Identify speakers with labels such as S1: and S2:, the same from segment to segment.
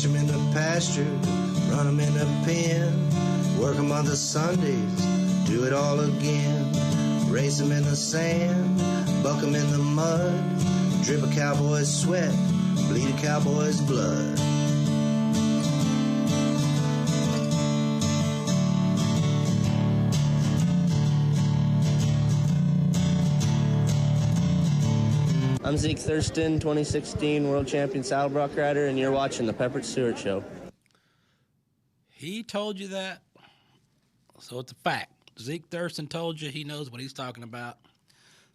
S1: catch 'em in the pasture, run 'em in the pen, work 'em on the Sundays, do it all again. Race 'em in the sand, buck 'em in the mud, drip a cowboy's sweat, bleed a cowboy's blood.
S2: I'm Zeke Thurston, 2016 World Champion Saddlebrock Rider, and you're watching the Peppered Stewart Show.
S3: He told you that, so it's a fact. Zeke Thurston told you he knows what he's talking about.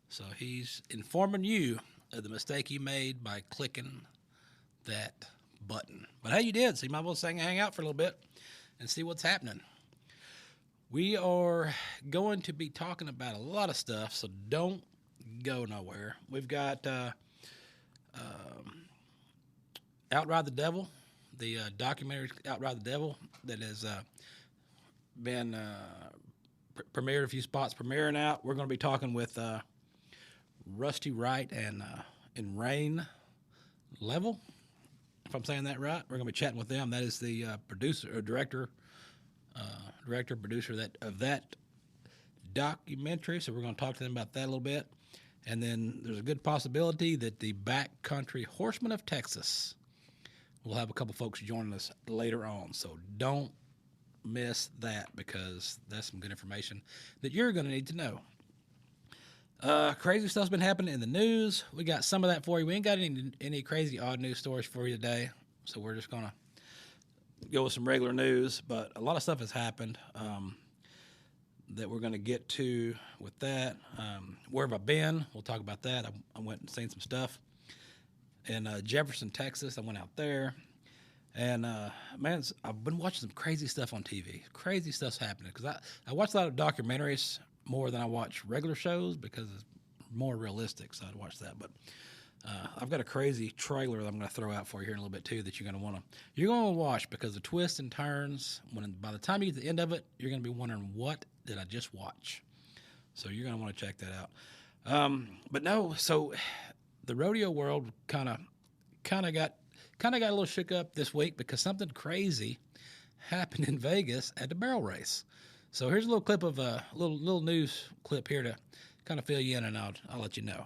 S3: So he's informing you of the mistake you made by clicking that button. But hey, you did, so you might as well hang out for a little bit and see what's happening. We are going to be talking about a lot of stuff, so don't go nowhere. We've got Outride the Devil, the documentary Outride the Devil that has been premiered a few spots, premiering out. We're going to be talking with Wright and Raen LeVell, if I'm saying that right. We're going to be chatting with them. That is the director, producer of that documentary. So we're going to talk to them about that a little bit. And then there's a good possibility that the backcountry Horsemen of Texas will have a couple folks joining us later on. So don't miss that, because that's some good information that you're going to need to know. Crazy stuff's been happening in the news. We got some of that for you. We ain't got any crazy odd news stories for you today, so we're just going to go with some regular news. But a lot of stuff has happened that we're going to get to with that. Where have I been? We'll talk about that. I went and seen some stuff in Jefferson, Texas. I went out there. And, man, I've been watching some crazy stuff on TV. Crazy stuff's happening. Because I watch a lot of documentaries more than I watch regular shows because it's more realistic, so I'd watch that. But I've got a crazy trailer that I'm going to throw out for you here in a little bit, too, that you're going to watch, because the twists and turns, by the time you get to the end of it, you're going to be wondering, what did I just watch? So you're going to want to check that out. But no, so the rodeo world kind of got a little shook up this week because something crazy happened in Vegas at the barrel race. So here's a little clip of a little news clip here to kind of fill you in, and I'll let you know.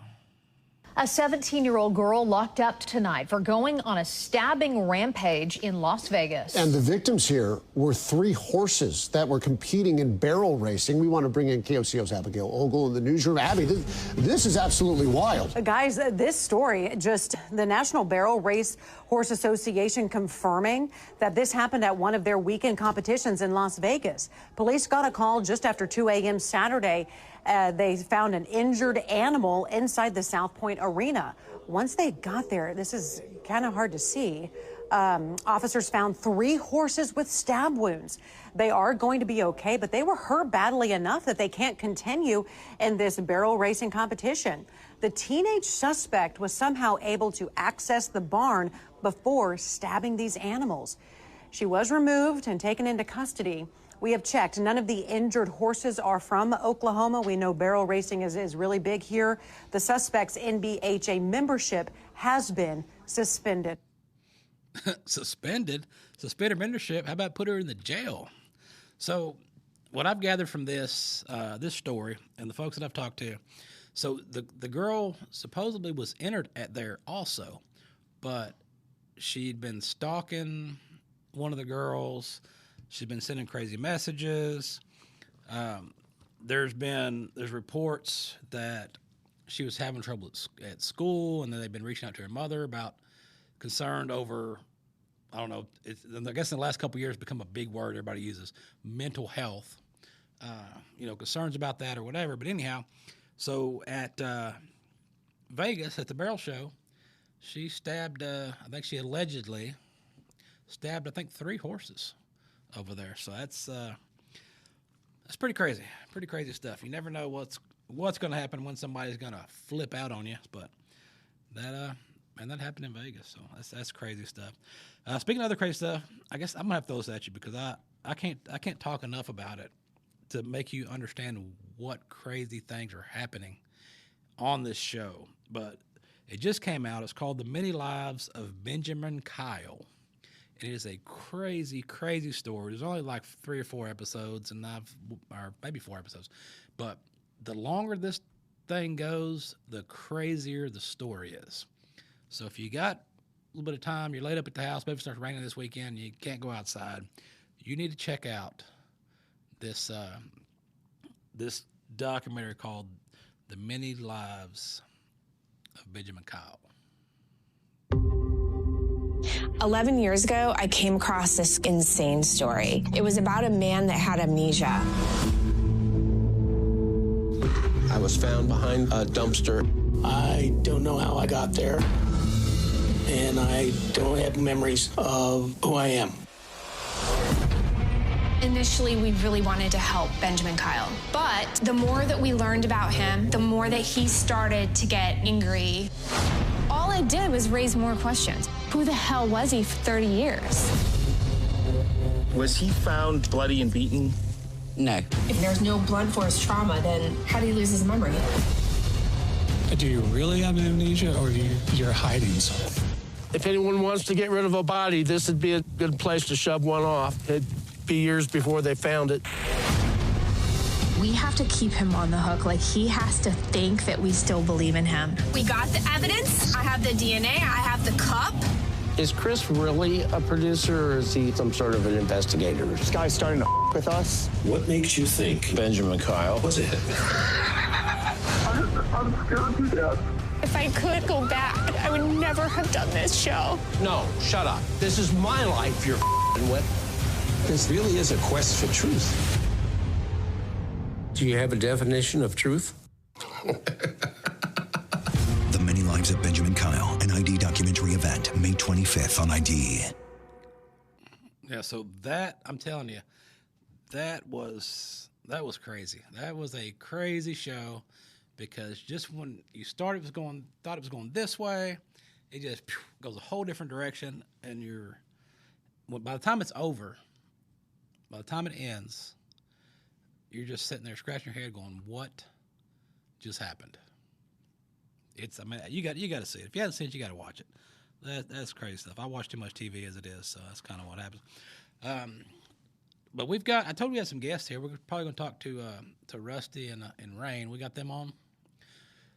S4: A 17-year-old girl locked up tonight for going on a stabbing rampage in Las Vegas.
S5: And the victims here were 3 horses that were competing in barrel racing. We want to bring in KOCO's Abigail Ogle in the newsroom. Abby, this is absolutely wild.
S6: Guys, this story, just the National Barrel Race Horse Association confirming that this happened at one of their weekend competitions in Las Vegas. Police got a call just after 2 a.m. Saturday. They found an injured animal inside the South Point Arena. Once they got there, this is kind of hard to see. Officers found 3 horses with stab wounds. They are going to be okay, but they were hurt badly enough that they can't continue in this barrel racing competition. The teenage suspect was somehow able to access the barn before stabbing these animals. She was removed and taken into custody. We have checked. None of the injured horses are from Oklahoma. We know barrel racing is really big here. The suspect's NBHA membership has been suspended.
S3: Suspended membership? How about put her in the jail? So what I've gathered from this story and the folks that I've talked to, so the girl supposedly was entered at there also, but she'd been stalking one of the girls. She's been sending crazy messages. There's reports that she was having trouble at school, and then they've been reaching out to her mother about concerned over, I don't know, I guess in the last couple of years it's become a big word everybody uses, mental health, concerns about that or whatever. But anyhow, so at Vegas at the barrel show, she stabbed, I think she allegedly stabbed, 3 horses over there. So that's pretty crazy. Pretty crazy stuff. You never know what's going to happen when somebody's going to flip out on you. But that happened in Vegas. So that's crazy stuff. Speaking of other crazy stuff, I guess I'm gonna have to throw this at you because I can't talk enough about it to make you understand what crazy things are happening on this show. But it just came out. It's called The Many Lives of Benjaman Kyle. And it is a crazy, crazy story. There's only like 3 or 4 episodes, or maybe 4 episodes. But the longer this thing goes, the crazier the story is. So if you got a little bit of time, you're laid up at the house, maybe it starts raining this weekend, you can't go outside, you need to check out this this documentary called The Many Lives of Benjaman Kyle.
S7: 11 years ago, I came across this insane story. It was about a man that had amnesia.
S8: I was found behind a dumpster.
S9: I don't know how I got there, and I don't have memories of who I am.
S7: Initially, we really wanted to help Benjaman Kyle. But the more that we learned about him, the more that he started to get angry. All it did was raise more questions. Who the hell was he for 30 years?
S10: Was he found bloody and beaten?
S11: No.
S7: If there's no blood for his trauma, then how do you lose his memory?
S9: Do you really have amnesia, or you're hiding something?
S8: If anyone wants to get rid of a body, this would be a good place to shove one off. It'd be years before they found it.
S7: We have to keep him on the hook. Like, he has to think that we still believe in him. We got the evidence. I have the DNA. I have the cup.
S8: Is Chris really a producer, or is he some sort of an investigator?
S12: This guy's starting to with us.
S10: What makes you think Benjaman Kyle was a hitman?
S12: I'm scared to death.
S7: If I could go back, I would never have done this show.
S8: No, shut up. This is my life you're with.
S10: This really is a quest for truth.
S8: Do you have a definition of truth?
S13: The Many Lives of Benjaman Kyle, an ID documentary event, May 25th on ID.
S3: Yeah, so that, I'm telling you, that was crazy. That was a crazy show, because just when you thought it was going this way, it just goes a whole different direction, and by the time it's over, by the time it ends, you're just sitting there scratching your head going, what just happened? You got to see it. If you haven't seen it, you got to watch it. That's crazy stuff. I watch too much TV as it is, so that's kind of what happens. But I told you we had some guests here. We're probably going to talk to Rusty and Rain. We got them on.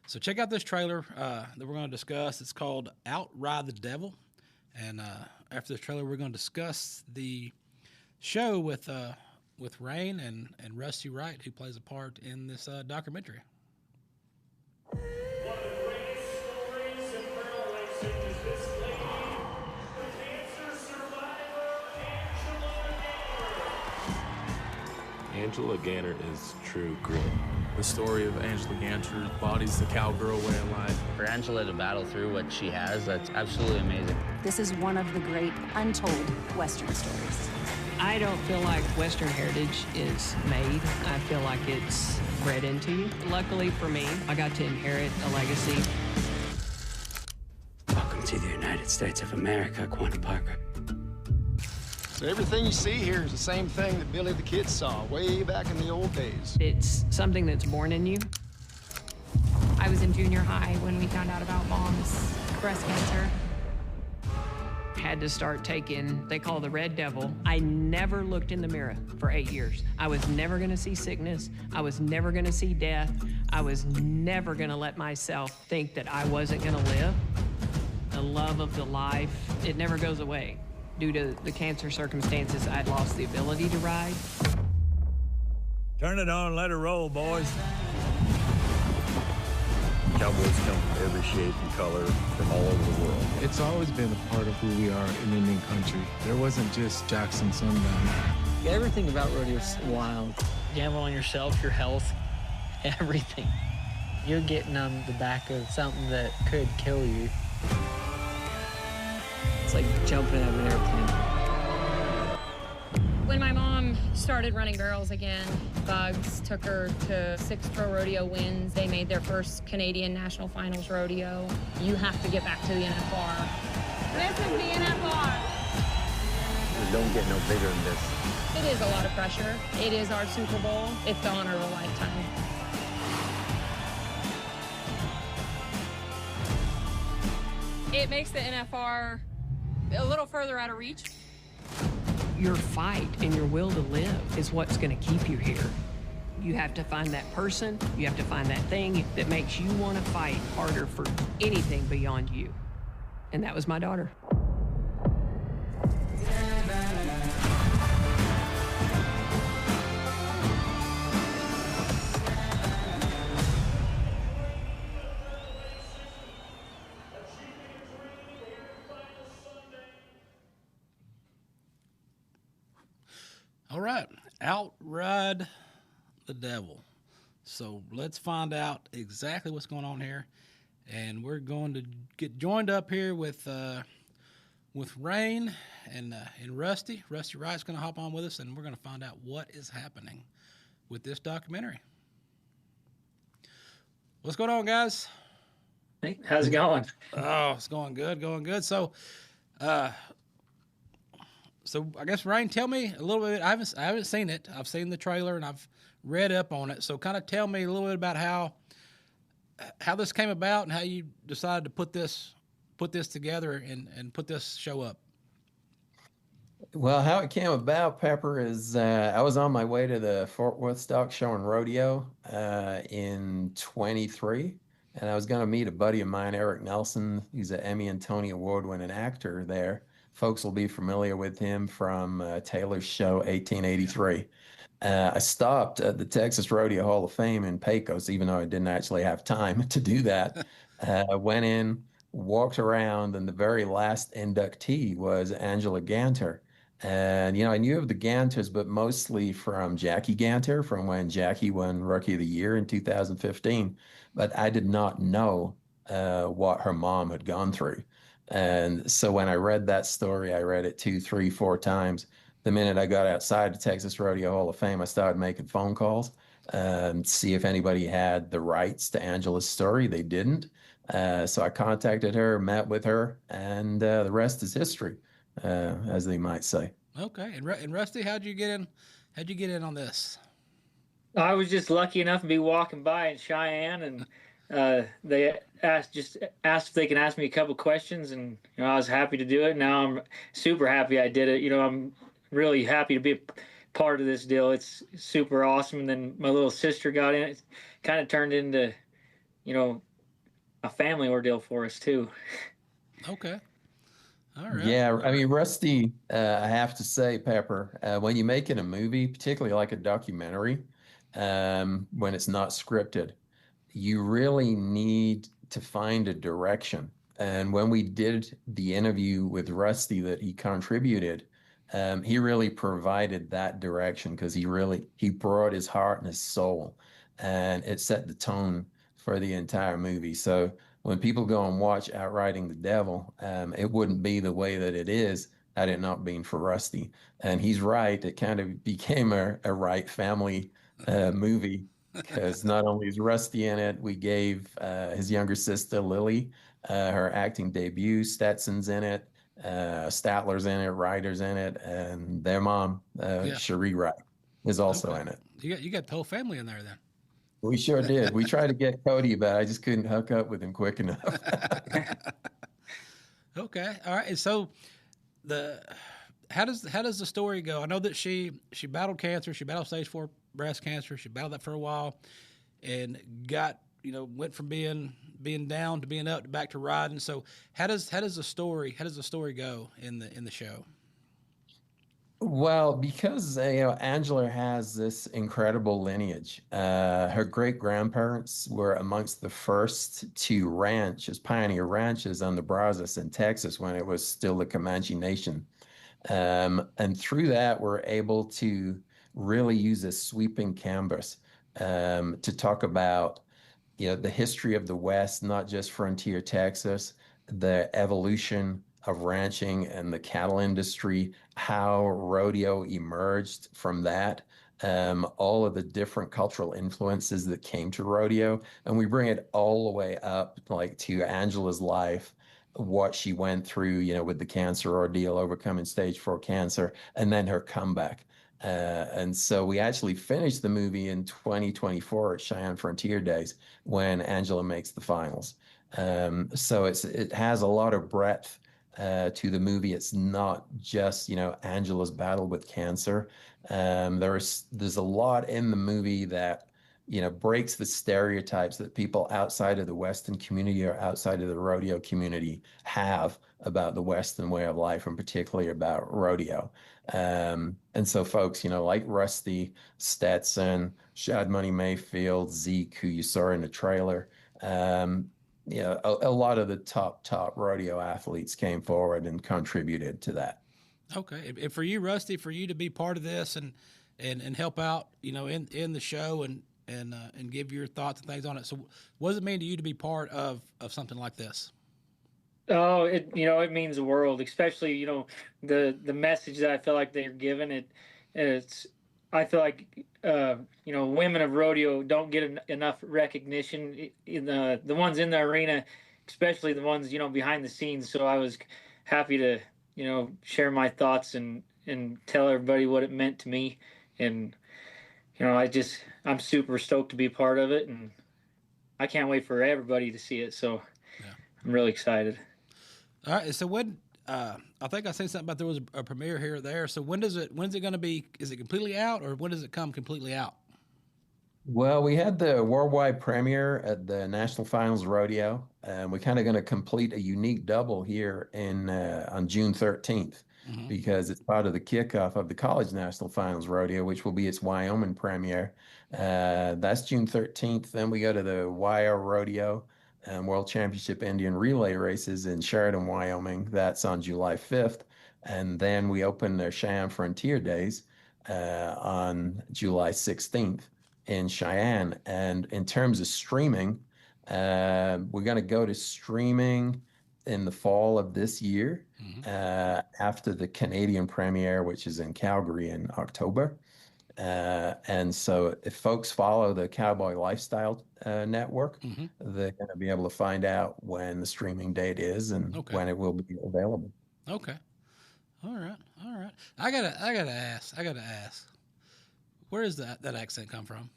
S3: So check out this trailer that we're going to discuss. It's called Outride the Devil. And after this trailer, we're going to discuss the show with Rain and Rusty Wright, who plays a part in this documentary.
S14: One of the greatest stories in barrel racing is this lady, the cancer survivor,
S15: Angela Ganner is true grit.
S16: The story of Angela Ganner embodies the cowgirl way of life.
S2: For Angela to battle through what she has, that's absolutely amazing.
S17: This is one of the great untold Western stories.
S18: I don't feel like Western heritage is made. I feel like it's bred into you. Luckily for me, I got to inherit a legacy.
S19: Welcome to the United States of America, Quanah Parker.
S12: So everything you see here is the same thing that Billy the Kid saw way back in the old days.
S18: It's something that's born in you.
S20: I was in junior high when we found out about Mom's breast cancer.
S18: Had to start taking, they call the red devil. I never looked in the mirror for 8 years. I was never gonna see sickness. I was never gonna see death. I was never gonna let myself think that I wasn't gonna live. The love of the life, it never goes away. Due to the cancer circumstances, I'd lost the ability to ride.
S21: Turn it on, let it roll, boys.
S15: Cowboys come from every shape and color from all over the world.
S22: It's always been a part of who we are in Indian country. There wasn't just Jackson Sundown.
S23: Everything about rodeo is wild. Gamble on yourself, your health, everything. You're getting on the back of something that could kill you. It's like jumping out of an airplane.
S20: When my mom started running barrels again, Bugs took her to 6 pro rodeo wins. They made their first Canadian National Finals rodeo. You have to get back to the NFR. This is the NFR.
S19: It don't get no bigger than this.
S20: It is a lot of pressure. It is our Super Bowl. It's the honor of a lifetime. It makes the NFR a little further out of reach.
S18: Your fight and your will to live is what's going to keep you here. You have to find that person, you have to find that thing that makes you want to fight harder for anything beyond you. And that was my daughter.
S3: All right, Outride the Devil. So let's find out exactly what's going on here, and we're going to get joined up here with Rain and Rusty. Rusty Wright's going to hop on with us, and we're going to find out what is happening with this documentary. What's going on, guys?
S1: Hey, how's it going?
S3: Oh, it's going good, going good. So I guess, Rain, tell me a little bit. I haven't seen it. I've seen the trailer and I've read up on it. So kind of tell me a little bit about how this came about and how you decided to put this together and put this show up.
S4: Well, how it came about, Pepper, is I was on my way to the Fort Worth Stock Show and Rodeo in 23, and I was going to meet a buddy of mine, Eric Nelson. He's an Emmy and Tony Award-winning actor there. Folks will be familiar with him from Taylor's show, 1883. I stopped at the Texas Rodeo Hall of Fame in Pecos, even though I didn't actually have time to do that. Went in, walked around, and the very last inductee was Angela Ganter. And, I knew of the Ganters, but mostly from Jackie Ganter, from when Jackie won Rookie of the Year in 2015. But I did not know what her mom had gone through. And so when I read that story, I read it 2, 3, 4 times. The minute I got outside the Texas Rodeo Hall of Fame, I started making phone calls to see if anybody had the rights to Angela's story. They didn't. So I contacted her, met with her, and the rest is history, as they might say.
S3: Okay. And Rusty, how'd you get in? How'd you get in on this?
S1: I was just lucky enough to be walking by in Cheyenne, and they asked if they can ask me a couple questions, and I was happy to do it. Now I'm super happy I did it. I'm really happy to be a part of this deal. It's super awesome. And then my little sister got in. It kind of turned into, a family ordeal for us too.
S3: Okay. All right.
S4: Yeah, I mean, Rusty, I have to say, Pepper, when you make it a movie, particularly like a documentary, when it's not scripted, you really need to find a direction. And when we did the interview with Rusty that he contributed, he really provided that direction because he brought his heart and his soul, and it set the tone for the entire movie. So when people go and watch Outriding the Devil, it wouldn't be the way that it is had it not been for Rusty. And he's right, it kind of became a Wright family movie, because not only is Rusty in it, we gave his younger sister, Lily, her acting debut. Stetson's in it, Statler's in it, Ryder's in it, and their mom, Cherie Wright, is also in it.
S3: You got the whole family in there then.
S4: We sure did. We tried to get Cody, but I just couldn't hook up with him quick enough.
S3: Okay, all right. And so how does the story go? I know that she battled cancer. She battled stage 4 breast cancer. She battled that for a while, and got went from being down to being up to back to riding. So how does the story go in the show?
S4: Well, because Angela has this incredible lineage. Her great grandparents were amongst the first to ranch as pioneer ranches on the Brazos in Texas when it was still the Comanche Nation, and through that we're able to really use a sweeping canvas to talk about the history of the West, not just frontier Texas, the evolution of ranching and the cattle industry, how rodeo emerged from that, all of the different cultural influences that came to rodeo. And we bring it all the way up to Angela's life, what she went through, with the cancer ordeal, overcoming stage 4 cancer, and then her comeback. And so we actually finished the movie in 2024 at Cheyenne Frontier Days when Angela makes the finals. So it has a lot of breadth to the movie. It's not just, Angela's battle with cancer. There's a lot in the movie that, breaks the stereotypes that people outside of the Western community or outside of the rodeo community have about the Western way of life, and particularly about rodeo. And so folks, like Rusty, Stetson, Shad Money Mayfield, Zeke, who you saw in the trailer, a lot of the top rodeo athletes came forward and contributed to that.
S3: Okay. And for you, Rusty, for you to be part of this and help out, in the show and give your thoughts and things on it. So what does it mean to you to be part of something like this?
S1: Oh, it means the world, especially, the message that I feel like they're giving I feel like, women of rodeo don't get enough recognition in the ones in the arena, especially the ones, behind the scenes. So I was happy to, share my thoughts and tell everybody what it meant to me. And, I'm super stoked to be part of it, and I can't wait for everybody to see it. So I'm really excited.
S3: All right. So when, I think I said something about there was a premiere here or there. So when's it going to be? Is it completely out, or when does it come completely out?
S4: Well, we had the worldwide premiere at the National Finals Rodeo, and we're kind of going to complete a unique double here on June 13th, because it's part of the kickoff of the College National Finals Rodeo, which will be its Wyoming premiere. That's June 13th. Then we go to the YO Rodeo and World Championship Indian Relay races in Sheridan, Wyoming. That's on July 5th. And then we open the Cheyenne Frontier Days on July 16th in Cheyenne. And in terms of streaming, we're going to go to streaming in the fall of this year, after the Canadian premiere, which is in Calgary in October. And so if folks follow the Cowboy Lifestyle Network, they're going to be able to find out when the streaming date is and when it will be available.
S3: Okay. All right. I gotta ask. Where does that accent come from?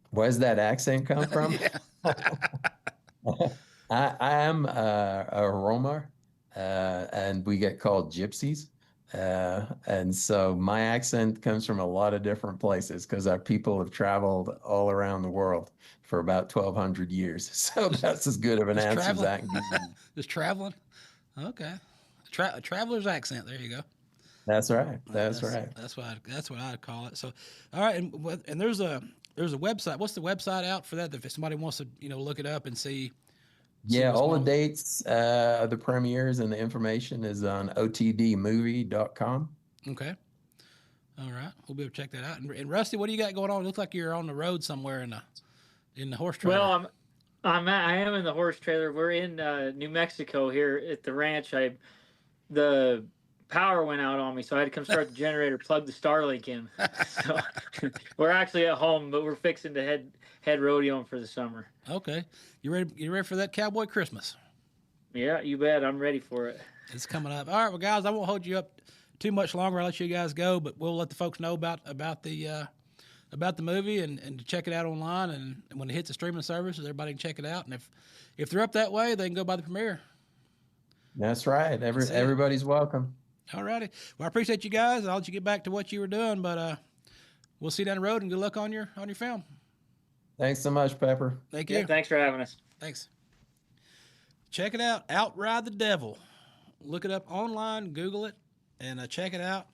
S4: Where's that accent come from? I am a Roma, and we get called gypsies. And so my accent comes from a lot of different places because our people have traveled all around the world for about 1,200 years. So that's as good of an answer as I can give you.
S3: Just traveling? Okay. A traveler's accent. There you go.
S4: That's right. That's right.
S3: That's what I'd call it. So, all right. And there's a website. What's the website out for that? If somebody wants to, look it up and see.
S4: Yeah, all the dates of the premieres and the information is on otdmovie.com.
S3: Okay. All right. We'll be able to check that out. And Rusty, what do you got going on? It looks like you're on the road somewhere in the horse trailer.
S1: Well, I am in the horse trailer. We're in New Mexico here at the ranch. The power went out on me, so I had to come start the generator, plug the Starlink in. So we're actually at home, but we're fixing to head rodeoing for the summer.
S3: Okay. You ready for that Cowboy Christmas?
S1: Yeah, you bet. I'm ready for it.
S3: It's coming up. All right, well, guys, I won't hold you up too much longer. I'll let you guys go, but we'll let the folks know about the movie and to check it out online. And when it hits the streaming services, everybody can check it out. And if they're up that way, they can go by the premiere.
S4: That's right. Everybody's welcome.
S3: All righty. Well, I appreciate you guys. I'll let you get back to what you were doing, but we'll see you down the road, and good luck on your film.
S4: Thanks so much, Pepper.
S3: Thank you.
S1: Yeah, thanks for having us.
S3: Thanks. Check it out. Outride the Devil. Look it up online, Google it, and check it out.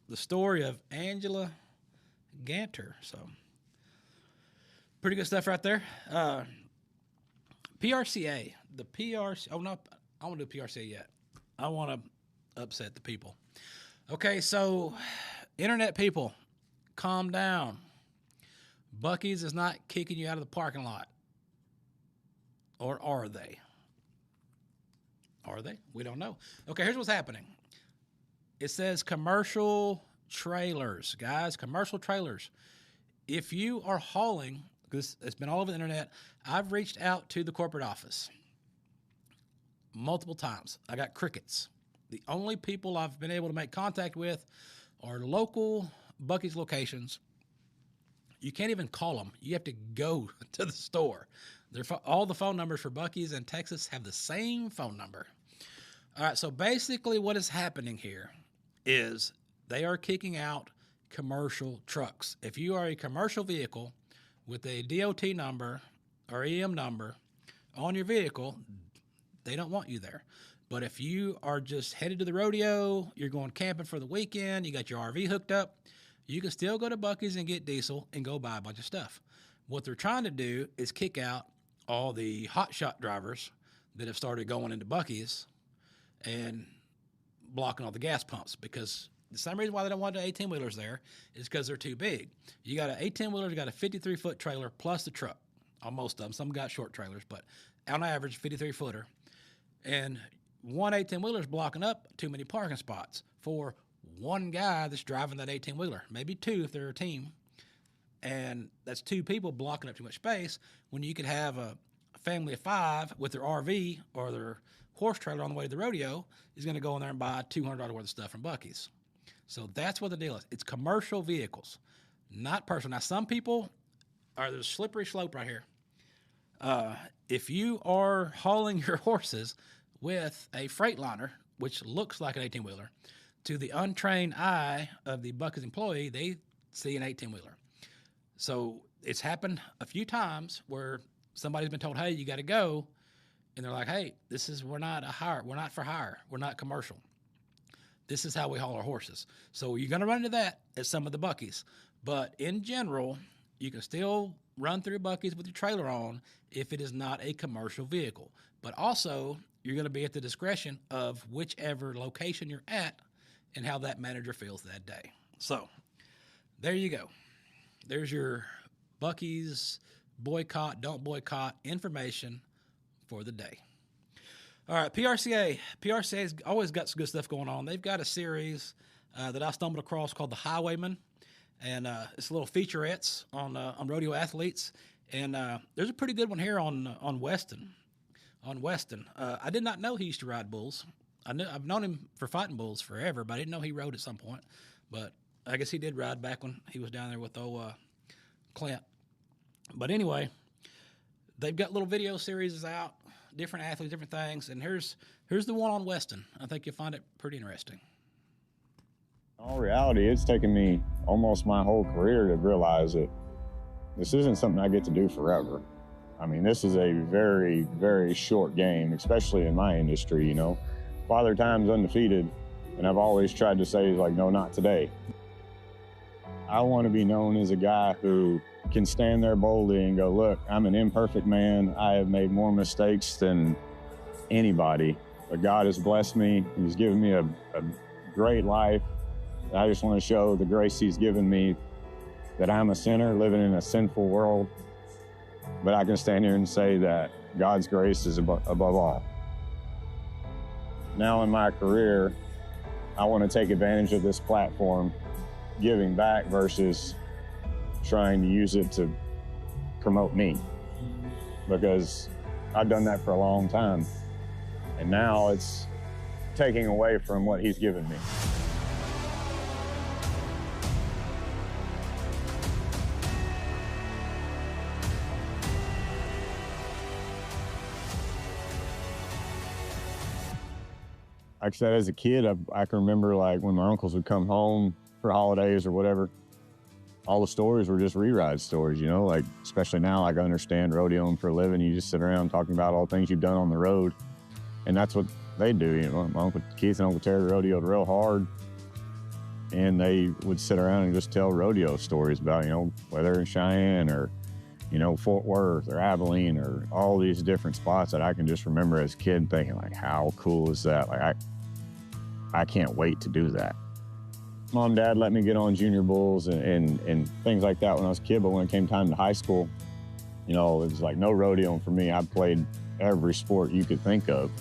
S3: The story of Angela Ganter. So, pretty good stuff right there. PRCA. The PRCA. Oh, no, I won't do PRCA yet. I want to upset the people. Okay, so, internet people, calm down. Buc-ee's is not kicking you out of the parking lot. Or are they? Are they? We don't know. Okay, here's what's happening. It says commercial trailers. Guys, commercial trailers. If you are hauling, because it's been all over the internet, I've reached out to the corporate office multiple times. I got crickets. The only people I've been able to make contact with are local Buc-ee's locations. You can't even call them. You have to go to the store. All the phone numbers for Buc-ee's in Texas have the same phone number. All right, so basically what is happening here is they are kicking out commercial trucks. If you are a commercial vehicle with a DOT number or EM number on your vehicle, they don't want you there. But if you are just headed to the rodeo, you're going camping for the weekend, you got your RV hooked up, you can still go to Buc-ee's and get diesel and go buy a bunch of stuff. What they're trying to do is kick out all the hotshot drivers that have started going into Buc-ee's and blocking all the gas pumps, because the same reason why they don't want the 18-wheelers there is because they're too big. You got an 18-wheeler, you got a 53-foot trailer plus the truck on most of them. Some got short trailers, but on average, 53-footer. And one 18-wheeler is blocking up too many parking spots for one guy that's driving that 18-wheeler, maybe two if they're a team. And that's two people blocking up too much space when you could have a family of five with their RV or their horse trailer on the way to the rodeo is going to go in there and buy $200 worth of stuff from Buc-ee's. So that's what the deal is. It's commercial vehicles, not personal. Now, some people there's a slippery slope right here. If you are hauling your horses with a Freightliner, which looks like an 18-wheeler, to the untrained eye of the Buc-ee's employee, they see an 18-wheeler. So it's happened a few times where somebody's been told, hey, you got to go. And they're like, hey, we're not for hire. We're not commercial. This is how we haul our horses. So you're going to run into that at some of the Buc-ee's. But in general, you can still run through Buc-ee's with your trailer on if it is not a commercial vehicle. But also, you're going to be at the discretion of whichever location you're at and how that manager feels that day. So there you go. There's your Buc-ee's boycott, don't boycott information for the day. All right, PRCA's always got some good stuff going on. They've got a series that I stumbled across called The Highwaymen, and it's little featurettes on rodeo athletes. And there's a pretty good one here on Weston. I did not know he used to ride bulls. I've known him for fighting bulls forever, but I didn't know he rode at some point. But I guess he did ride back when he was down there with old Clint. But anyway, they've got little video series out, different athletes, different things. And here's the one on Weston. I think you'll find it pretty interesting.
S5: In all reality, it's taken me almost my whole career to realize that this isn't something I get to do forever. I mean, this is a very, very short game, especially in my industry, you know. Father Time's undefeated, and I've always tried to say, like, no, not today. I want to be known as a guy who can stand there boldly and go, look, I'm an imperfect man. I have made more mistakes than anybody, but God has blessed me. He's given me a great life. I just want to show the grace he's given me, that I'm a sinner living in a sinful world, but I can stand here and say that God's grace is above all. Now in my career, I want to take advantage of this platform, giving back versus trying to use it to promote me, because I've done that for a long time. And now it's taking away from what he's given me. Like I said, as a kid, I can remember like when my uncles would come home for holidays or whatever, all the stories were just re-ride stories, you know, like, especially now, like, I understand rodeoing for a living. You just sit around talking about all the things you've done on the road. And that's what they do. You know, my Uncle Keith and Uncle Terry rodeoed real hard. And they would sit around and just tell rodeo stories about, you know, whether in Cheyenne or, you know, Fort Worth or Abilene or all these different spots that I can just remember as a kid thinking, like, how cool is that? Like, I can't wait to do that. Mom and Dad let me get on junior bulls and things like that when I was a kid, but when it came time to high school, you know, it was like no rodeoing for me. I played every sport you could think of.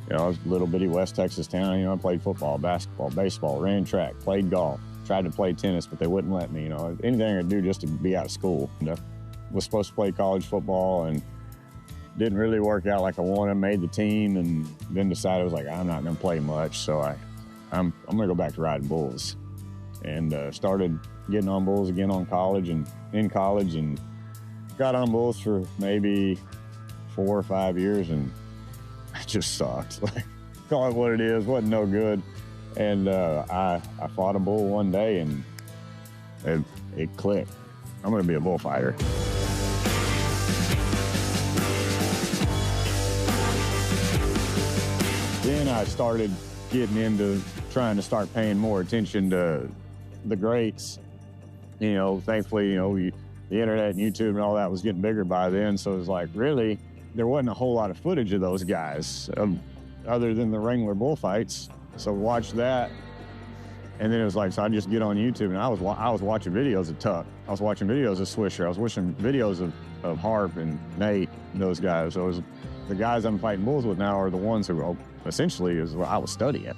S5: You know, I was a little bitty West Texas town. You know, I played football, basketball, baseball, ran track, played golf, tried to play tennis, but they wouldn't let me. You know, anything I could do just to be out of school. You know, was supposed to play college football and didn't really work out like I wanted. Made the team and then decided I was like, I'm not going to play much, so I'm going to go back to riding bulls. And started getting on bulls again in college and got on bulls for maybe 4 or 5 years, and it just sucked. Like, call it what it is, wasn't no good. And I fought a bull one day, and it clicked. I'm gonna be a bullfighter. Then I started getting into trying to start paying more attention to the greats. You know, thankfully, you know, the internet and YouTube and all that was getting bigger by then. So it was like, really, there wasn't a whole lot of footage of those guys other than the Wrangler bullfights. So watch that. And then it was like, so I just get on YouTube, and I was watching videos of Tuck. I was watching videos of Swisher. I was watching videos of Harp and Nate, and those guys. So it was, the guys I'm fighting bulls with now are the ones who essentially is what I was studying.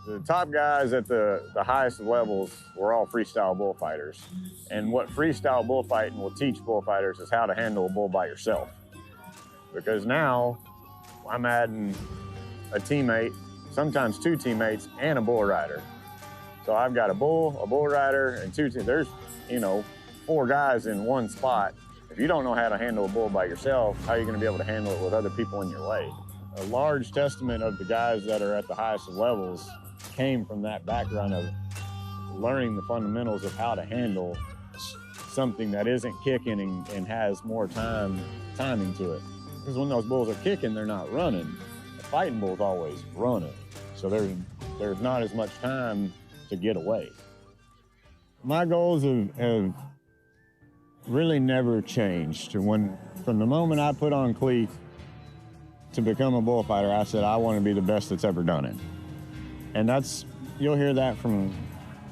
S5: The top guys at the highest levels were all freestyle bullfighters. And what freestyle bullfighting will teach bullfighters is how to handle a bull by yourself. Because now I'm adding a teammate, sometimes 2 teammates, and a bull rider. So I've got a bull rider, and 2 teams. There's, you know, 4 guys in one spot. If you don't know how to handle a bull by yourself, how are you going to be able to handle it with other people in your way? A large testament of the guys that are at the highest levels came from that background of learning the fundamentals of how to handle something that isn't kicking and has more timing to it. Because when those bulls are kicking, they're not running. The fighting bull's always running. So there's not as much time to get away. My goals have really never changed. From the moment I put on cleats to become a bullfighter, I said I want to be the best that's ever done it. And you'll hear that from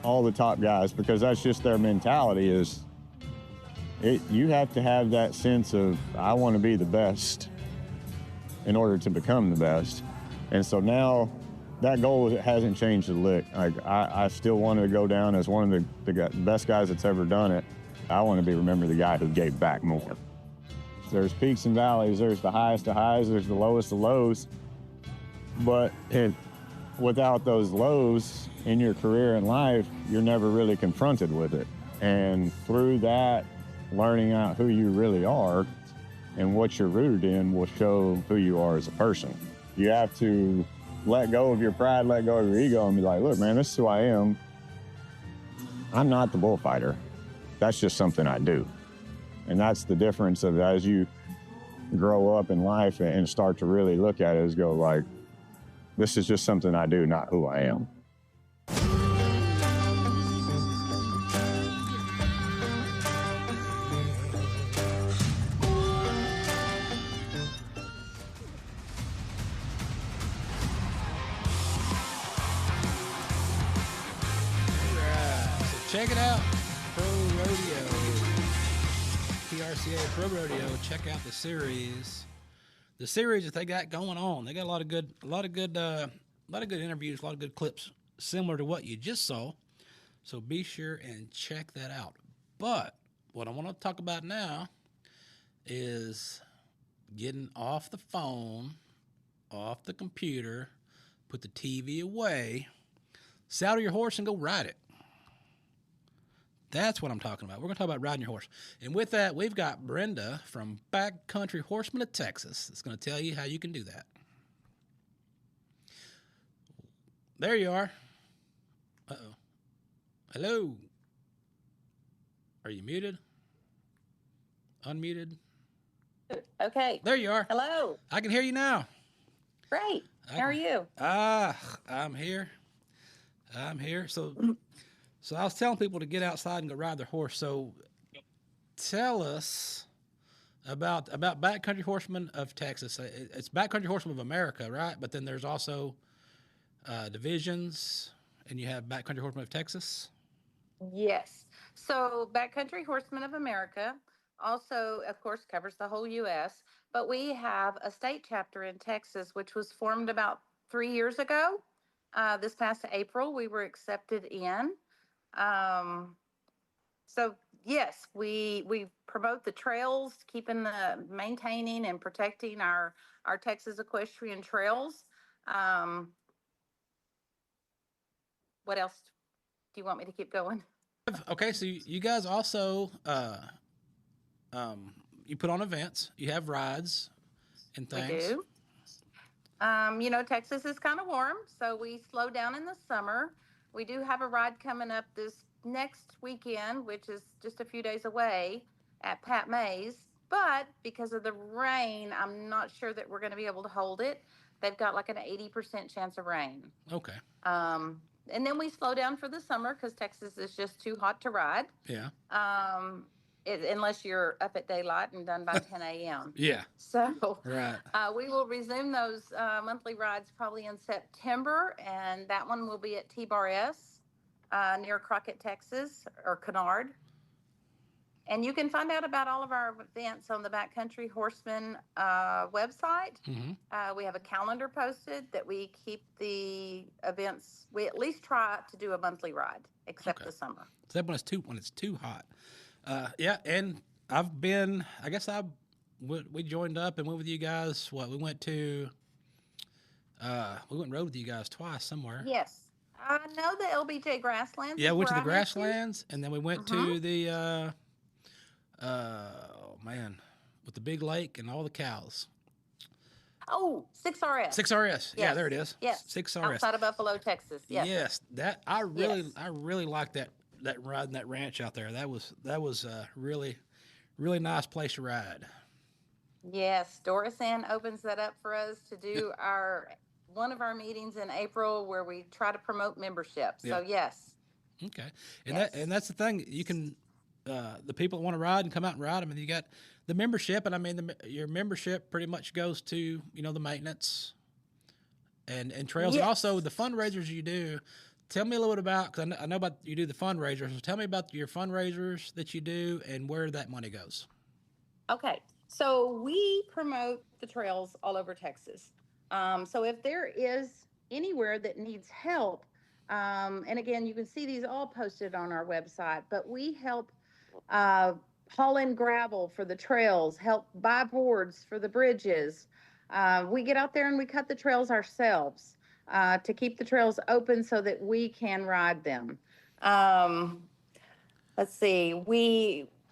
S5: all the top guys, because that's just their mentality is you have to have that sense of, I want to be the best in order to become the best. And so now that goal hasn't changed a lick. Like, I still want to go down as one of the best guys that's ever done it. I want to be remembered the guy who gave back more. There's peaks and valleys. There's the highest of highs. There's the lowest of lows. But without those lows in your career and life, you're never really confronted with it. And through that, learning out who you really are and what you're rooted in will show who you are as a person. You have to let go of your pride, let go of your ego, and be like, look, man, this is who I am. I'm not the bullfighter. That's just something I do. And that's the difference of, as you grow up in life and start to really look at it, is go like, this is just something I do, not who I am.
S3: Check it out, Pro Rodeo, PRCA Pro Rodeo. Check out the series that they got going on. They got a lot of good interviews, a lot of good clips similar to what you just saw. So be sure and check that out. But what I want to talk about now is getting off the phone, off the computer, put the TV away, saddle your horse and go ride it. That's what I'm talking about. We're going to talk about riding your horse. And with that, we've got Brenda from Backcountry Horsemen of Texas that's going to tell you how you can do that. There you are. Uh-oh. Hello. Are you muted? Unmuted?
S6: Okay.
S3: There you are.
S6: Hello.
S3: I can hear you now.
S6: Great. How are you?
S3: I'm here. So I was telling people to get outside and go ride their horse. So tell us about Backcountry Horsemen of Texas. It's Backcountry Horsemen of America, right? But then there's also divisions, and you have Backcountry Horsemen of Texas.
S6: Yes. So Backcountry Horsemen of America also, of course, covers the whole U.S., but we have a state chapter in Texas, which was formed about 3 years ago. This past April, we were accepted in. So yes, we promote the trails, maintaining and protecting our Texas equestrian trails. What else do you want me to keep going?
S3: Okay, so you guys also you put on events. You have rides and things.
S6: We do. Texas is kind of warm, so we slow down in the summer. We do have a ride coming up this next weekend, which is just a few days away at Pat May's. But because of the rain, I'm not sure that we're going to be able to hold it. They've got like an 80% chance of rain.
S3: Okay.
S6: And then we slow down for the summer because Texas is just too hot to ride.
S3: Yeah.
S6: Unless you're up at daylight and done by 10 a.m.
S3: Yeah.
S6: So
S3: right.
S6: We will resume those monthly rides probably in September, and that one will be at T-Bar S near Crockett, Texas, or Kennard. And you can find out about all of our events on the Backcountry Horsemen website.
S3: Mm-hmm.
S6: We have a calendar posted that we keep the events. We at least try to do a monthly ride, except the summer.
S3: Except when it's too hot. Yeah, and I've been. I guess we joined up and went with you guys. We went to. We went and rode with you guys twice somewhere.
S6: Yes, I know the LBJ Grasslands.
S3: Yeah, we went to the Grasslands, and then we went to the. With the big lake and all the cows.
S6: Oh, 6RS.
S3: 6RS.
S6: Yes.
S3: Yeah, there it is.
S6: Yes.
S3: 6RS.
S6: Outside of Buffalo, Texas. Yes.
S3: Yes. That I really liked that riding that ranch out there. That was a really nice place to ride.
S6: Yes, Doris Ann opens that up for us to do one of our meetings in April where we try to promote membership. So yes.
S3: Okay. And that's the thing. You can the people that want to ride and come out and ride. I mean, you got the membership, and I mean, your membership pretty much goes to the maintenance and trails, and also the fundraisers you do. Tell me a little bit about, because I know about you do the fundraisers. So tell me about your fundraisers that you do and where that money goes.
S6: Okay, so we promote the trails all over Texas. So if there is anywhere that needs help, and again, you can see these all posted on our website, but we help haul in gravel for the trails, help buy boards for the bridges. We get out there and we cut the trails ourselves to keep the trails open so that we can ride them. Let's see,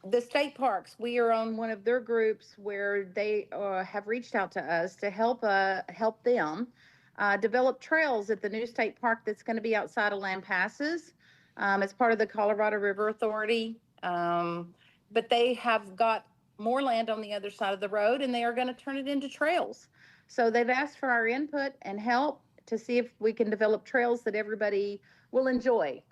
S6: the state parks, we are on one of their groups where they have reached out to us to help them develop trails at the new state park that's going to be outside of Lampasas. It's part of the Colorado River Authority. But they have got more land on the other side of the road, and they are going to turn it into trails. So they've asked for our input and help to see if we can develop trails that everybody will enjoy.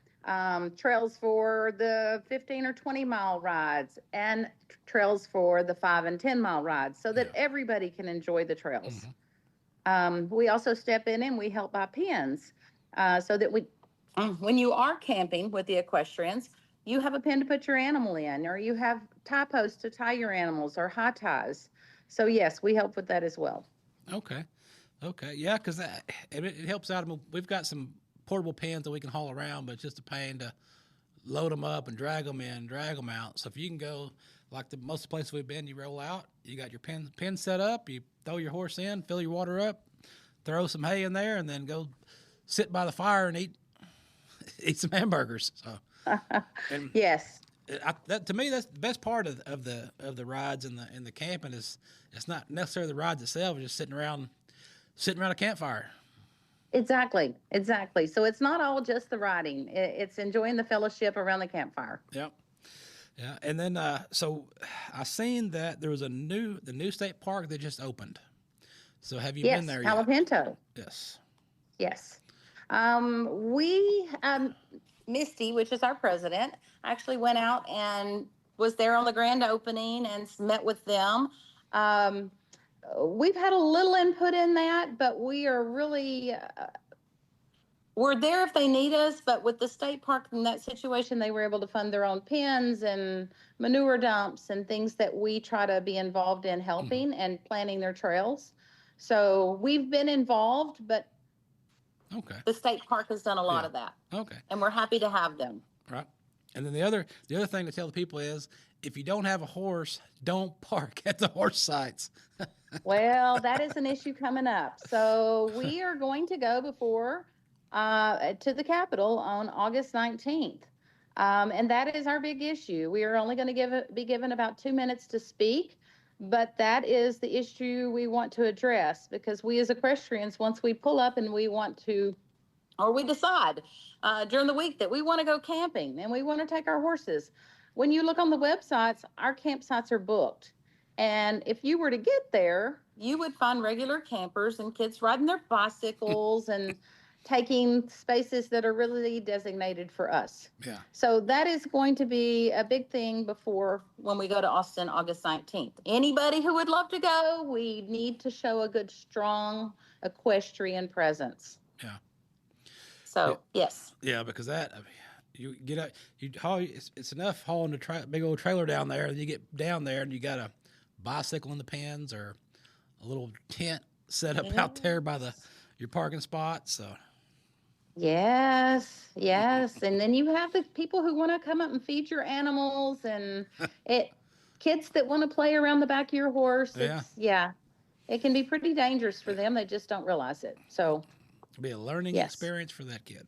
S6: Trails for the 15 or 20 mile rides and trails for the 5 and 10 mile rides so that everybody can enjoy the trails. Mm-hmm. We also step in and we help buy pins so that when you are camping with the equestrians, you have a pin to put your animal in, or you have tie posts to tie your animals, or high ties. So yes, we help with that as well. Okay.
S3: Yeah, because it helps out. I mean, we've got some portable pins that we can haul around, but it's just a pain to load them up and drag them in, drag them out. So if you can go, like most of the places we've been, you roll out, you got your pin set up, you throw your horse in, fill your water up, throw some hay in there, and then go sit by the fire and eat some hamburgers. So.
S6: Yes.
S3: To me, that's the best part of the rides and the camping is it's not necessarily the rides itself, it's just sitting around a campfire.
S6: Exactly. So it's not all just the riding; it's enjoying the fellowship around the campfire.
S3: Yep. Yeah, and then so I seen that there was the new state park that just opened. So have you been there yet?
S6: Palo Pinto.
S3: Yes.
S6: We Misty, which is our president, actually went out and was there on the grand opening and met with them. We've had a little input in that, but we are really, we're there if they need us, but with the state park in that situation, they were able to fund their own pens and manure dumps and things that we try to be involved in helping and planning their trails. So we've been involved, but the state park has done a lot of that.
S3: Okay.
S6: And we're happy to have them.
S3: Right. And then the other thing to tell the people is if you don't have a horse, don't park at the horse sites.
S6: Well, that is an issue coming up. So we are going to go to the Capitol on August 19th. And that is our big issue. We are only going to be given about 2 minutes to speak. But that is the issue we want to address, because we as equestrians, once we pull up and we want to, or we decide during the week that we want to go camping and we want to take our horses, when you look on the websites, our campsites are booked. And if you were to get there, you would find regular campers and kids riding their bicycles and taking spaces that are really designated for us.
S3: Yeah.
S6: So that is going to be a big thing before when we go to Austin, August 19th. Anybody who would love to go, we need to show a good, strong equestrian presence.
S3: Yeah.
S6: So, yes.
S3: Yeah, because that, I mean, you get out, you haul, it's enough hauling the big old trailer down there, and you get down there and you got a bicycle in the pens or a little tent set up out there by your parking spot. So
S6: Yes. And then you have the people who want to come up and feed your animals, and kids that want to play around the back of your horse. It can be pretty dangerous for them. They just don't realize it. So
S3: it'll be a learning experience for that kid.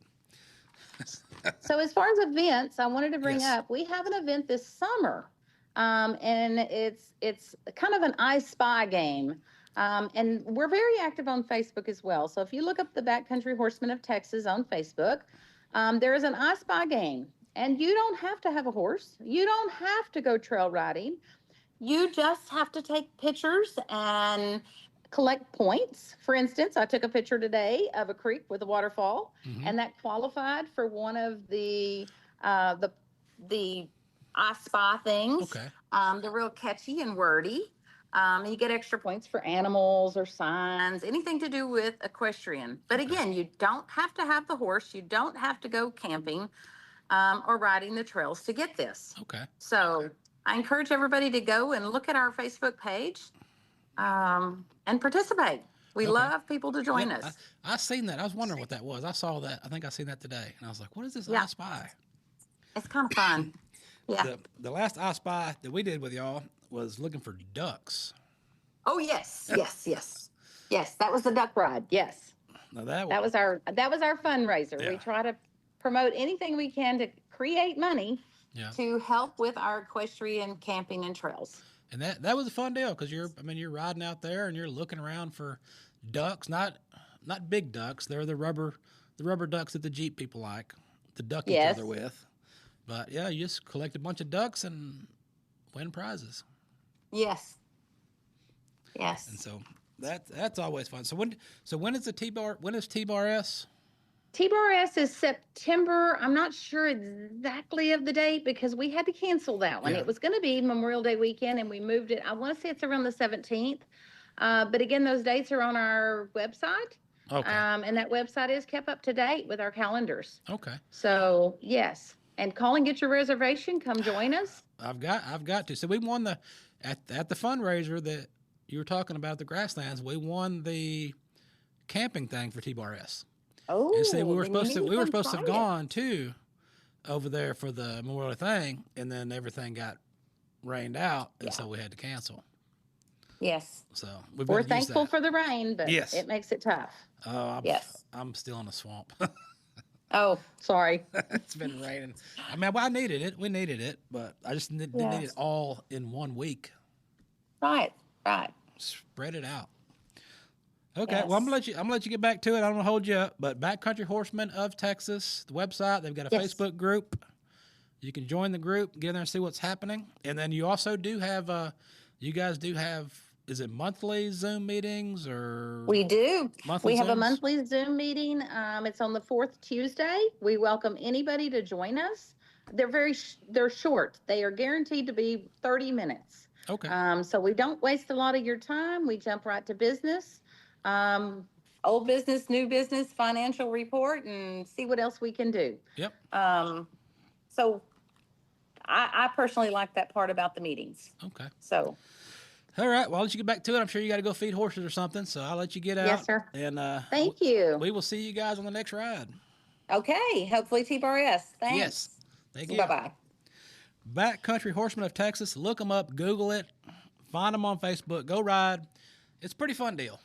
S6: So as far as events, I wanted to bring up, we have an event this summer, and it's kind of an I Spy game. And we're very active on Facebook as well. So if you look up the Backcountry Horsemen of Texas on Facebook, there is an I Spy game. And you don't have to have a horse. You don't have to go trail riding. You just have to take pictures and collect points. For instance, I took a picture today of a creek with a waterfall, and that qualified for one of the I Spy things.
S3: Okay.
S6: They're real catchy and wordy. You get extra points for animals or signs, anything to do with equestrian. But again, you don't have to have the horse. You don't have to go camping or riding the trails to get this.
S3: Okay.
S6: So I encourage everybody to go and look at our Facebook page and participate. We love people to join us.
S3: I seen that. I was wondering what that was. I saw that. I think I seen that today. And I was like, what is this I Spy?
S6: It's kind of fun. Yeah.
S3: The last I Spy that we did with y'all was looking for ducks.
S6: Oh, yes. Yes, that was the duck ride. Yes.
S3: Now
S6: that was our fundraiser.
S3: Yeah.
S6: We try to promote anything we can to create money to help with our equestrian camping and trails.
S3: And that was a fun deal, because you're riding out there and you're looking around for ducks, not big ducks. They're the rubber ducks that the Jeep people like to duck each other with. But yeah, you just collect a bunch of ducks and win prizes.
S6: Yes.
S3: And so that's always fun. So when is the T-Bar? When is T-Bar-S?
S6: T-Bar-S is September. I'm not sure exactly of the date because we had to cancel that one.
S3: Yeah.
S6: It was going to be Memorial Day weekend, and we moved it. I want to say it's around the 17th. But again, those dates are on our website.
S3: Okay.
S6: And that website is kept up to date with our calendars.
S3: Okay.
S6: So yes, and call and get your reservation. Come join us.
S3: I've got to. So we won at the fundraiser that you were talking about at the Grasslands. We won the camping thing for T-Bar-S.
S6: Oh,
S3: and see, we were supposed to have gone too over there for the Memorial thing, and then everything got rained out, and so we had to cancel.
S6: Yes.
S3: So
S6: we're thankful for the rain, but it makes it tough.
S3: Oh, I'm still in a swamp.
S6: Oh, sorry.
S3: It's been raining. I mean, I needed it. We needed it, but I just didn't need it all in 1 week.
S6: Right.
S3: Spread it out. Okay, well, I'm gonna let you get back to it. I don't want to hold you up, but Backcountry Horsemen of Texas, the website, they've got a Facebook group. You can join the group, get in there and see what's happening. And then you also do have, you guys do have, is it monthly Zoom meetings or?
S6: We do.
S3: Monthly
S6: we have a
S3: Zooms?
S6: monthly Zoom meeting. It's on the 4th Tuesday. We welcome anybody to join us. They're short. They are guaranteed to be 30 minutes.
S3: Okay.
S6: So we don't waste a lot of your time. We jump right to business. Old business, new business, financial report, and see what else we can do.
S3: Yep.
S6: So I personally like that part about the meetings.
S3: Okay.
S6: So.
S3: All right. Well, I'll let you get back to it. I'm sure you got to go feed horses or something, so I'll let you get out.
S6: Yes, sir.
S3: And
S6: thank you.
S3: We will see you guys on the next ride.
S6: Okay. Hopefully T-Bar-S. Thanks.
S3: Yes. Thank you.
S6: Bye-bye.
S3: Backcountry Horsemen of Texas. Look them up. Google it. Find them on Facebook. Go ride. It's a pretty fun deal.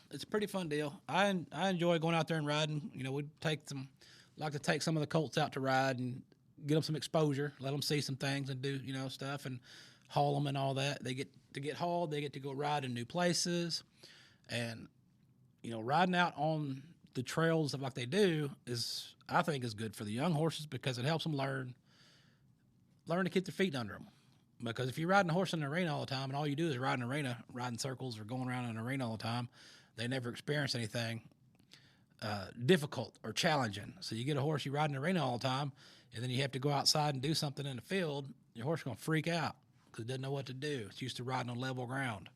S3: I enjoy going out there and riding. You know, we like to take some of the colts out to ride and get them some exposure, let them see some things and do, stuff and haul them and all that. They get to get hauled. They get to go ride in new places. And, riding out on the trails like they do I think is good for the young horses because it helps them learn to keep their feet under them. Because if you're riding a horse in an arena all the time and all you do is ride in an arena, riding circles or going around in an arena all the time, they never experience anything difficult or challenging. So you get a horse, you ride in an arena all the time, and then you have to go outside and do something in the field, your horse is going to freak out because it doesn't know what to do. It's used to riding on level ground.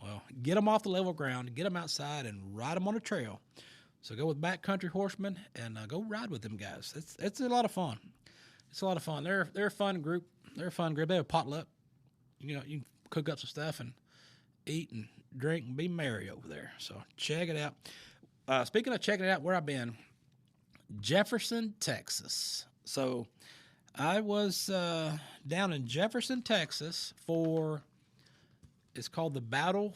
S3: Well, get them off the level ground, get them outside, and ride them on a trail. So go with Backcountry Horsemen and go ride with them guys. It's a lot of fun. It's a lot of fun. They're a fun group. They have a potluck. You can cook up some stuff and eat and drink and be merry over there. So check it out. Speaking of checking it out, where I've been, Jefferson, Texas. So I was down in Jefferson, Texas it's called the Battle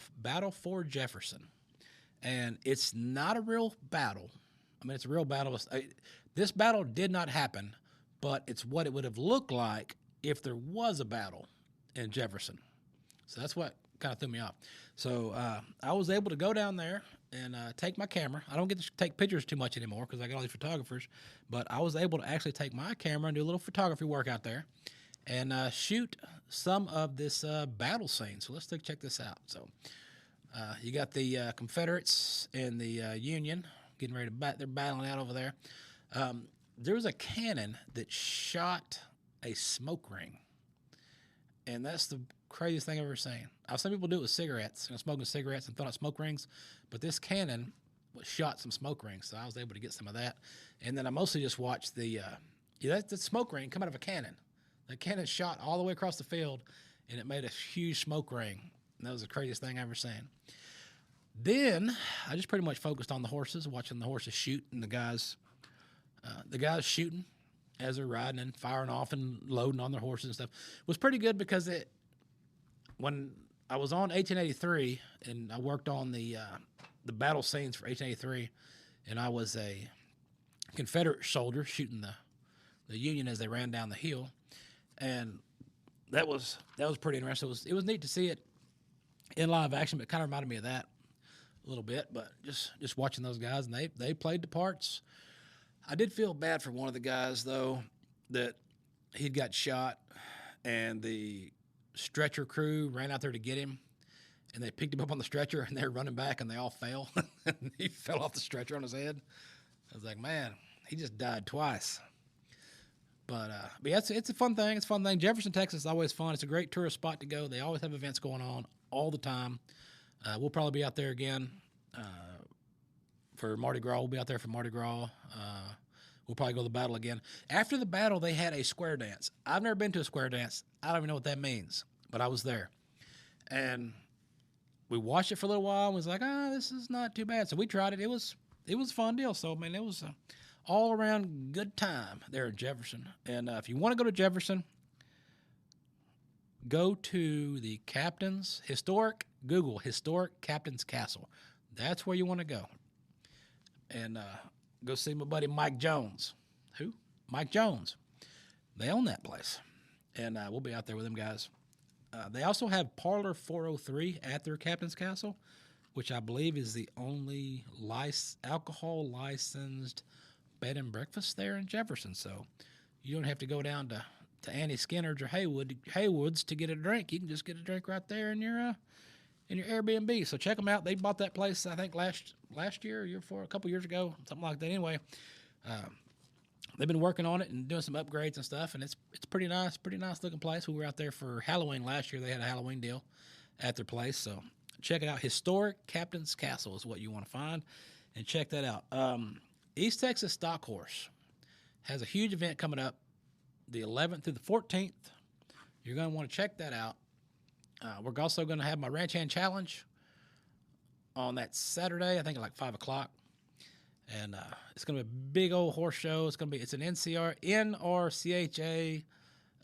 S3: for Jefferson. And it's not a real battle. I mean, it's a real battle. This battle did not happen, but it's what it would have looked like if there was a battle in Jefferson. So that's what kind of threw me off. So I was able to go down there and take my camera. I don't get to take pictures too much anymore because I got all these photographers, but I was able to actually take my camera and do a little photography work out there and shoot some of this battle scene. So let's check this out. So you got the Confederates and the Union getting ready to they're battling out over there. There was a cannon that shot a smoke ring, and that's the craziest thing I've ever seen. I've seen people do it with cigarettes, smoking cigarettes and throwing out smoke rings, but this cannon shot some smoke rings, so I was able to get some of that. And then I mostly just watched that smoke ring come out of a cannon. The cannon shot all the way across the field, and it made a huge smoke ring. And that was the craziest thing I've ever seen. Then I just pretty much focused on the horses, watching the horses shoot, and the guys shooting as they're riding and firing off and loading on their horses and stuff. It was pretty good because when I was on 1883 and I worked on the battle scenes for 1883, and I was a Confederate soldier shooting the Union as they ran down the hill, and that was pretty interesting. It was neat to see it in live action, but it kind of reminded me of that a little bit. But just watching those guys, and they played the parts. I did feel bad for one of the guys, though, that he'd got shot, and the stretcher crew ran out there to get him, and they picked him up on the stretcher, and they were running back, and they all fell. He fell off the stretcher on his head. I was like, man, he just died twice. But yeah, it's a fun thing. It's a fun thing. Jefferson, Texas is always fun. It's a great tourist spot to go. They always have events going on all the time. We'll probably be out there again for Mardi Gras. We'll be out there for Mardi Gras. We'll probably go to the battle again. After the battle, they had a square dance. I've never been to a square dance. I don't even know what that means, but I was there. And we watched it for a little while and was like, this is not too bad. So we tried it. It was a fun deal. So, I mean, it was all around good time there in Jefferson. And if you want to go to Jefferson, go to the Google Historic Captain's Castle. That's where you want to go. And go see my buddy Mike Jones. Who? Mike Jones. They own that place. And we'll be out there with them guys. They also have Parlor 403 at their Captain's Castle, which I believe is the only alcohol licensed bed and breakfast there in Jefferson. So you don't have to go down to Annie Skinner's or Haywood's to get a drink. You can just get a drink right there in your Airbnb. So check them out. They bought that place, I think, last year or year before, a couple years ago, something like that. Anyway, they've been working on it and doing some upgrades and stuff, and it's pretty nice looking place. We were out there for Halloween last year. They had a Halloween deal at their place. So check it out. Historic Captain's Castle is what you want to find, and check that out. East Texas Stock Horse has a huge event coming up the 11th through the 14th. You're going to want to check that out. We're also going to have my Ranch Hand Challenge on that Saturday, I think at like 5 o'clock. And it's going to be a big old horse show. It's an NRCHA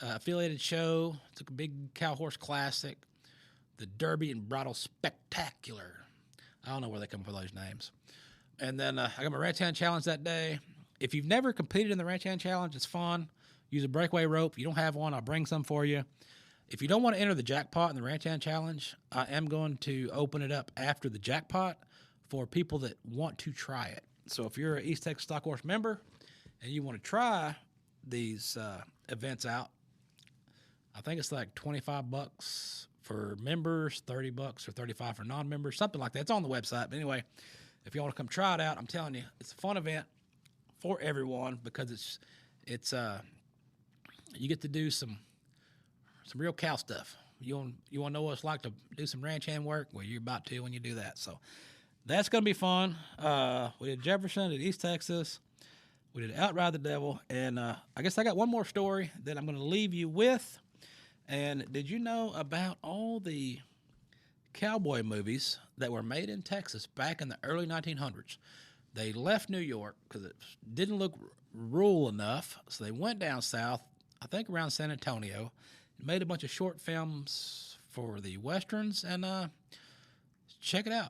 S3: affiliated show. It's a big cow horse classic. The Derby and Bridle Spectacular. I don't know where they come up with those names. And then I got my Ranch Hand Challenge that day. If you've never competed in the Ranch Hand Challenge, it's fun. Use a breakaway rope. If you don't have one, I'll bring some for you. If you don't want to enter the jackpot in the Ranch Hand Challenge, I am going to open it up after the jackpot for people that want to try it. So if you're an East Texas Stock Horse member and you want to try these events out, I think it's like $25 for members, $30 or $35 for non-members, something like that. It's on the website. But anyway, if you want to come try it out, I'm telling you, it's a fun event for everyone because it's you get to do some real cow stuff. You want to know what it's like to do some ranch hand work? Well, you're about to when you do that. So that's going to be fun. We did Jefferson, did East Texas. We did Outride the Devil. And I guess I got one more story that I'm going to leave you with. And did you know about all the cowboy movies that were made in Texas back in the early 1900s? They left New York because it didn't look rural enough. So they went down south, I think around San Antonio, made a bunch of short films for the Westerns, and check it out.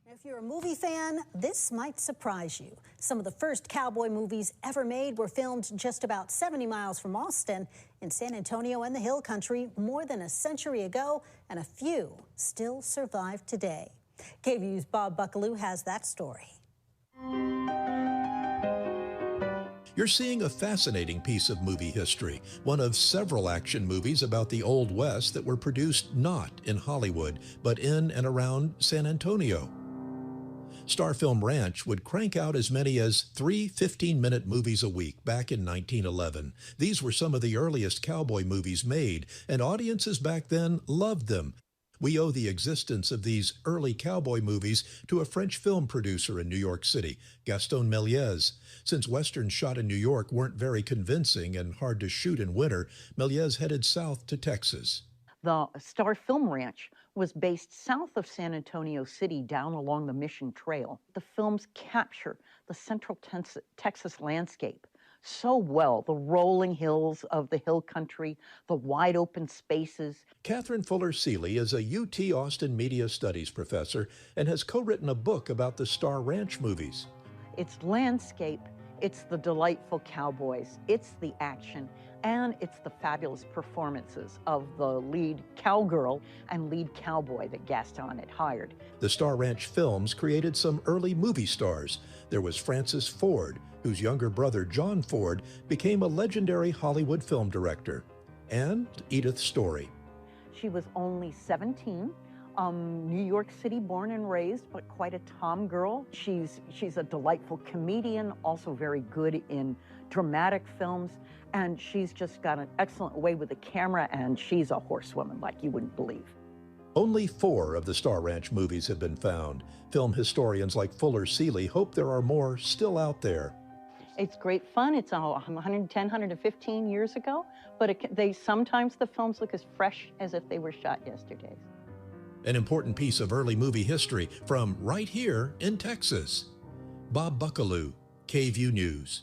S7: If you're a movie fan, this might surprise you. Some of the first cowboy movies ever made were filmed just about 70 miles from Austin in San Antonio and the Hill Country more than a century ago, and a few still survive today. KVU's Bob Buckaloo has that story.
S9: You're seeing a fascinating piece of movie history, one of several action movies about the Old West that were produced not in Hollywood, but in and around San Antonio. Star Film Ranch would crank out as many as 3 15-minute movies a week back in 1911. These were some of the earliest cowboy movies made, and audiences back then loved them. We owe the existence of these early cowboy movies to a French film producer in New York City, Gaston Méliès. Since westerns shot in New York weren't very convincing and hard to shoot in winter, Méliès headed south to Texas.
S11: The Star Film Ranch was based south of San Antonio City down along the Mission Trail. The films capture the central Texas landscape so well, the rolling hills of the hill country, the wide open spaces.
S9: Catherine Fuller Seeley is a UT Austin Media Studies professor and has co-written a book about the Star Ranch movies.
S11: It's landscape, it's the delightful cowboys, it's the action, and it's the fabulous performances of the lead cowgirl and lead cowboy that Gaston had hired.
S9: The Star Ranch films created some early movie stars. There was Francis Ford, whose younger brother John Ford became a legendary Hollywood film director, and Edith Story.
S11: She was only 17, New York City born and raised, but quite a tom girl. She's a delightful comedian, also very good in dramatic films, and she's just got an excellent way with the camera, and she's a horsewoman like you wouldn't believe.
S9: Only 4 of the Star Ranch movies have been found. Film historians like Fuller Seeley hope there are more still out there.
S11: It's great fun. It's 110, 115 years ago, but sometimes the films look as fresh as if they were shot yesterday.
S9: An important piece of early movie history from right here in Texas. Bob Buckaloo, KVU News.